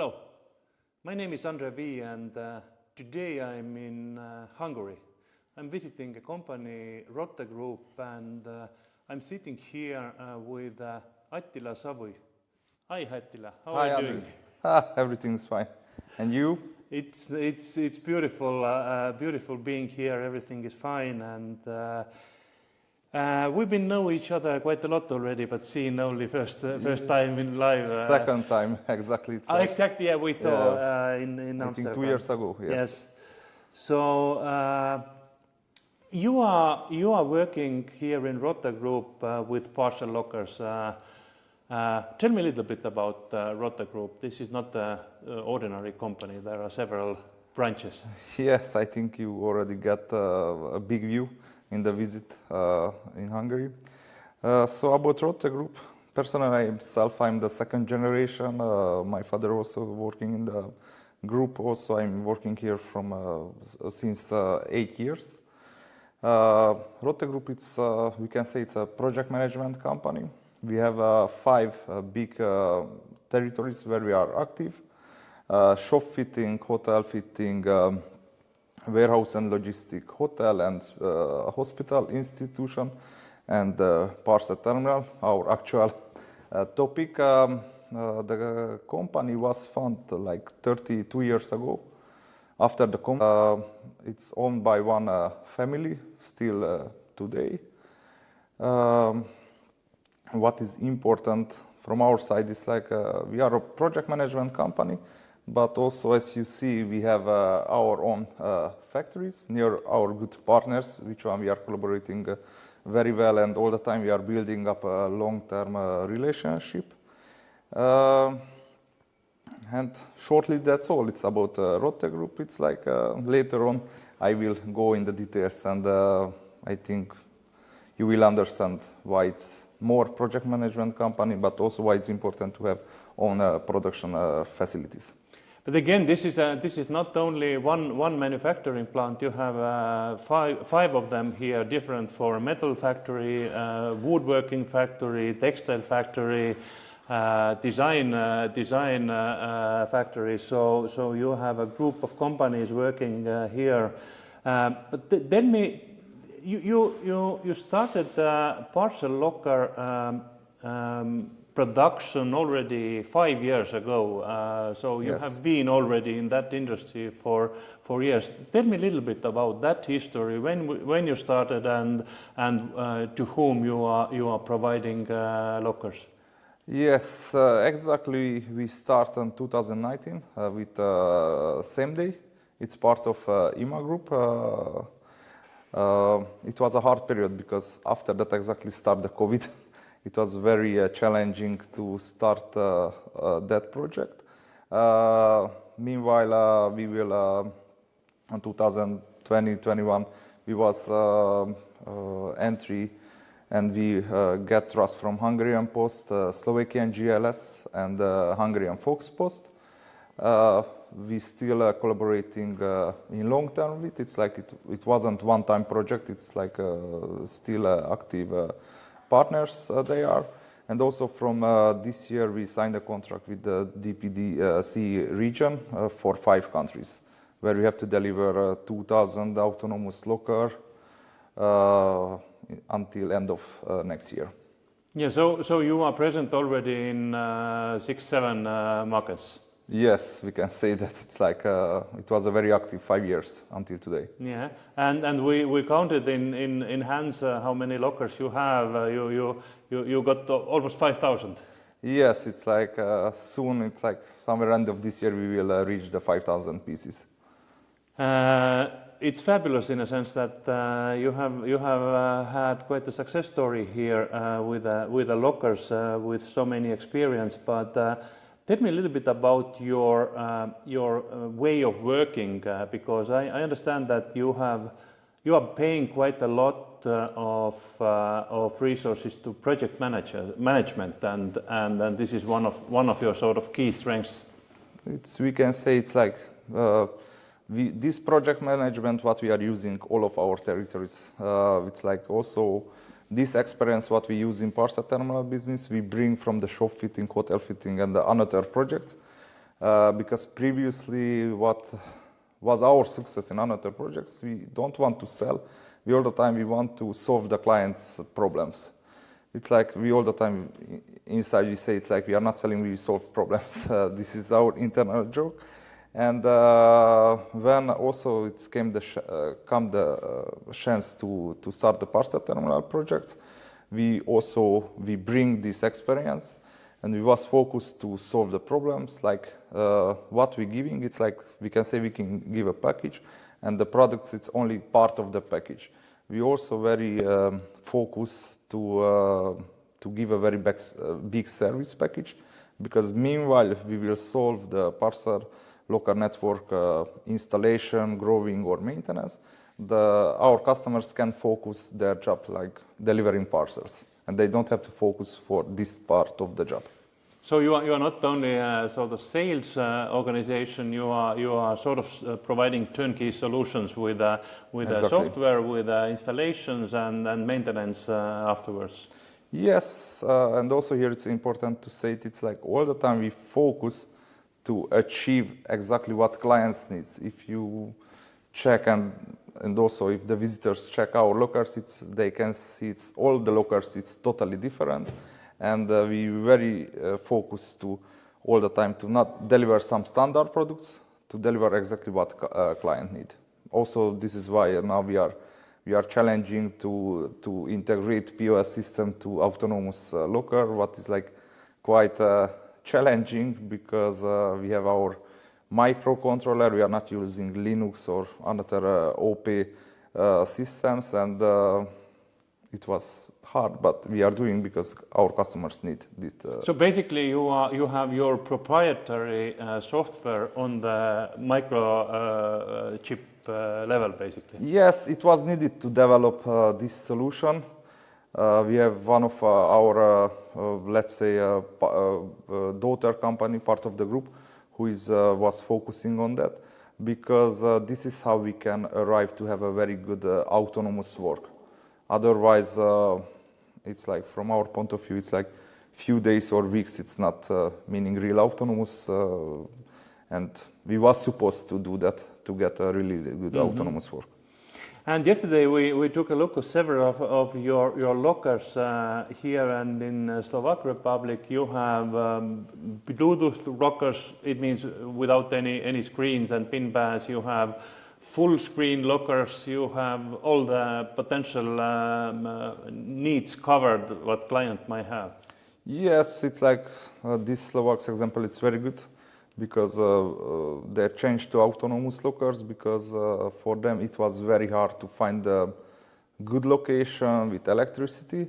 Hello, my name is Andre V, and today I'm in Hungary. I'm visiting a company, Rotte Group, and I'm sitting here with Attila Szávuj. Hi Attila, how are you doing? Everything's fine. And you? It's beautiful, beautiful being here. Everything is fine, and we've been know each other quite a lot already, but seen only first time in live. Second time, exactly. It's like, exactly, yeah, we saw in I Amsterdam. think 2 years ago. Yes. So you are working here in Rotte Group with Parcel lockers. Tell me a little bit about Rotte Group. This is not an ordinary company. There are several branches. Yes, I think you already got a big view in the visit in Hungary. So about Rotte Group, personally myself, I'm the second generation. My father also working in the group. Also, I'm working here from since 8 years. Rotte Group, it's we can say it's a project management company. We have 5 big territories where we are active: shop fitting, hotel fitting, warehouse and logistic, hotel and hospital institution, and parcel terminal. Our actual topic. The company was founded like 32 years ago. After the company, it's owned by one family still today. What is important from our side is like we are a project management company, but also, as you see, we have our own factories near our good partners, which one we are collaborating very well, and all the time we are building up a long-term relationship. And shortly, that's all. It's about Rotte Group. It's like later on I will go in the details, and I think you will understand why it's more project management company, but also why it's important to have own production facilities. But again, this is not only one manufacturing plant. You have five of them here, different for metal factory, woodworking factory, textile factory, design factory. So you have a group of companies working here. But tell me, you started parcel locker production already 5 years ago. So you have been already in that industry for years. Tell me a little bit about that history. When you started and to whom you are providing lockers. Yes, exactly. We started in 2019 with Same Day. It's part of IMA Group. It was a hard period because after that exactly started the COVID. It was very challenging to start that project. Meanwhile, we will in 2020-21 we was entry, and we get trust from Hungarian Post, Slovakian GLS, and Hungarian Fox Post. We still collaborating in long term with. It's like it wasn't one-time project. It's like still active partners they are. And also from this year we signed a contract with the DPDC region for 5 countries, where we have to deliver 2,000 autonomous locker until end of next year. Yeah, so you are present already in 6-7 markets. Yes, we can say that. It's like it was a very active 5 years until today. Yeah, and we counted in hands how many lockers you have. You got almost 5,000. Yes, it's like soon. It's like somewhere end of this year we will reach the 5,000 pieces. It's fabulous in a sense that you have had quite a success story here with the lockers with so many experience, but. Tell me a little bit about your way of working, because I understand that you are paying quite a lot of resources to project management, and this is one of your sort of key strengths. We can say it's like this project management what we are using all of our territories. It's like also. This experience, what we use in parcel terminal business, we bring from the shop fitting, hotel fitting, and the another projects. because previously what was our success in another projects, we don't want to sell. We all the time we want to solve the client's problems. It's like we all the time inside we say it's like we are not selling, we solve problems. This is our internal joke. And when also it came the chance to start the Parcel terminal projects, we bring this experience, and we was focused to solve the problems. Like what we're giving, it's like we can say we can give a package, and the products it's only part of the package. We also very focused to give a very big service package, because meanwhile we will solve the Parcel local network installation, growing, or maintenance. Our customers can focus their job like delivering parcels, and they don't have to focus for this part of the job. So you are not only a sort of sales organization, you are sort of providing turnkey solutions with Exactly. software, with installations and maintenance afterwards. Yes, and also here it's important to say it's like all the time we focus to achieve exactly what clients need. If you check and also if the visitors check our lockers, they can see all the lockers, it's totally different. And we very focused to all the time to not deliver some standard products, to deliver exactly what client need. Also, this is why now we are challenging to integrate POS system to autonomous locker, what is like quite challenging, because we have our microcontroller, we are not using Linux or another OP systems, and it was hard, but we are doing because our customers need it. So basically you have your proprietary software on the microchip level, basically. Yes, it was needed to develop this solution. We have one of our, let's say, daughter company, part of the group, who was focusing on that, because this is how we can arrive to have a very good autonomous work. Otherwise, it's like, from our point of view, it's like few days or weeks, it's not meaning real autonomous, and we was supposed to do that to get a really good autonomous work. And yesterday we took a look at several of your lockers here, and in Slovak Republic you have Bluetooth lockers. It means without any screens and pin pads. You have full screen lockers. You have all the potential needs covered what client might have. Yes, it's like this Slovak's example. It's very good, because they changed to autonomous lockers, because for them it was very hard to find a good location with electricity,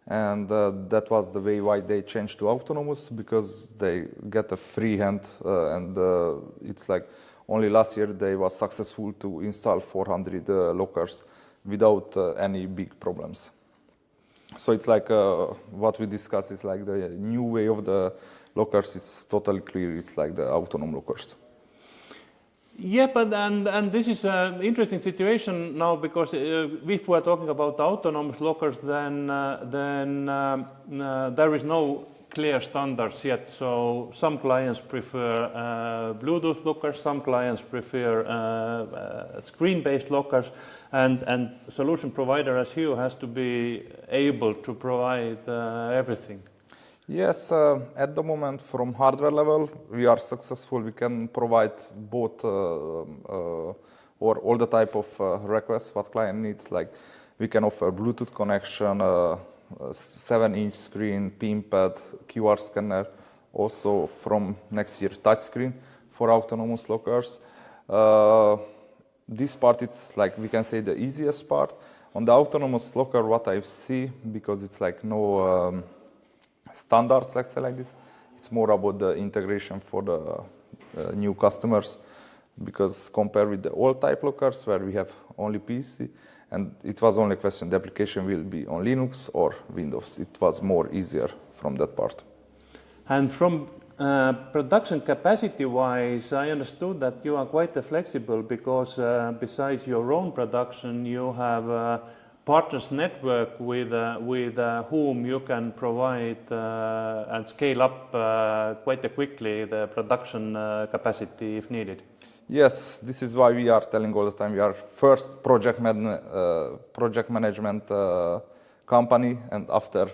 and that was the way why they changed to autonomous, because they get a free hand, and it's like only last year they was successful to install 400 lockers without any big problems. So it's like what we discussed is like the new way of the lockers is totally clear. It's like the autonomous lockers. Yeah, but and this is an interesting situation now, because if we are talking about autonomous lockers, then there is no clear standards yet. So some clients prefer Bluetooth lockers, some clients prefer screen-based lockers, and solution provider as you has to be able to provide everything. Yes, at the moment, from hardware level, we are successful. We can provide both or all the type of requests what client needs. Like we can offer Bluetooth connection, 7-inch screen, pin pad, QR scanner. Also from next year, touchscreen for autonomous lockers. This part, it's like we can say the easiest part. On the autonomous locker, what I see, because it's like no standards, let's say like this. It's more about the integration for the new customers, because compared with the old type lockers where we have only PC, and it was only a question the application will be on Linux or Windows. It was more easier from that part. And from production capacity wise, I understood that you are quite flexible, because besides your own production, you have partners network with whom you can provide and scale up quite quickly the production capacity if needed. Yes, this is why we are telling all the time we are first project management company and after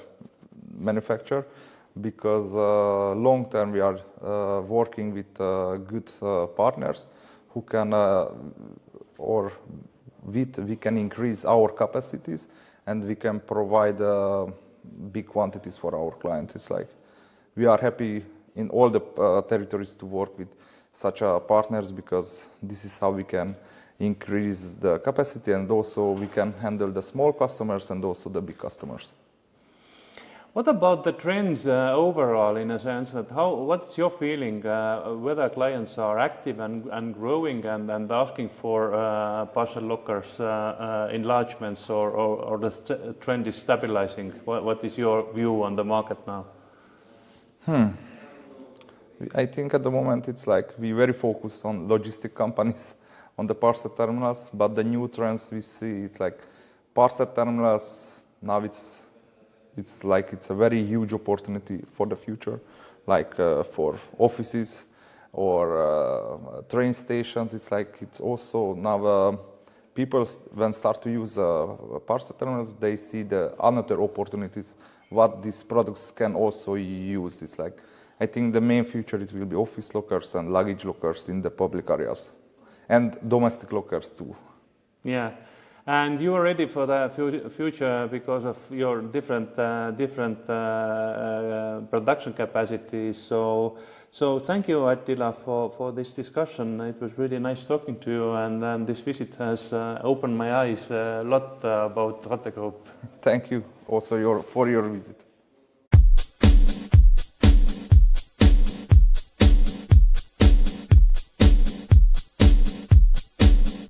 manufacturer, because long term we are working with good partners who can we can increase our capacities and we can provide big quantities for our clients. It's like we are happy in all the territories to work with such partners, because this is how we can increase the capacity and also we can handle the small customers and also the big customers. What about the trends overall, in a sense that what's your feeling whether clients are active and growing and asking for parcel lockers enlargements or the trend is stabilizing? What is your view on the market now? I think at the moment it's like we very focused on logistic companies on the parcel terminals, but the new trends we see, it's like parcel terminals now it's like it's a very huge opportunity for the future, like for offices or train stations. It's like it's also now people when start to use parcel terminals, they see the another opportunities what these products can also use. It's like I think the main future it will be office lockers and luggage lockers in the public areas, and domestic lockers too. Yeah, and you are ready for the future because of your different production capacities. So thank you, Attila, for this discussion. It was really nice talking to you, and this visit has opened my eyes a lot about Rotte Group. Thank you also for your visit.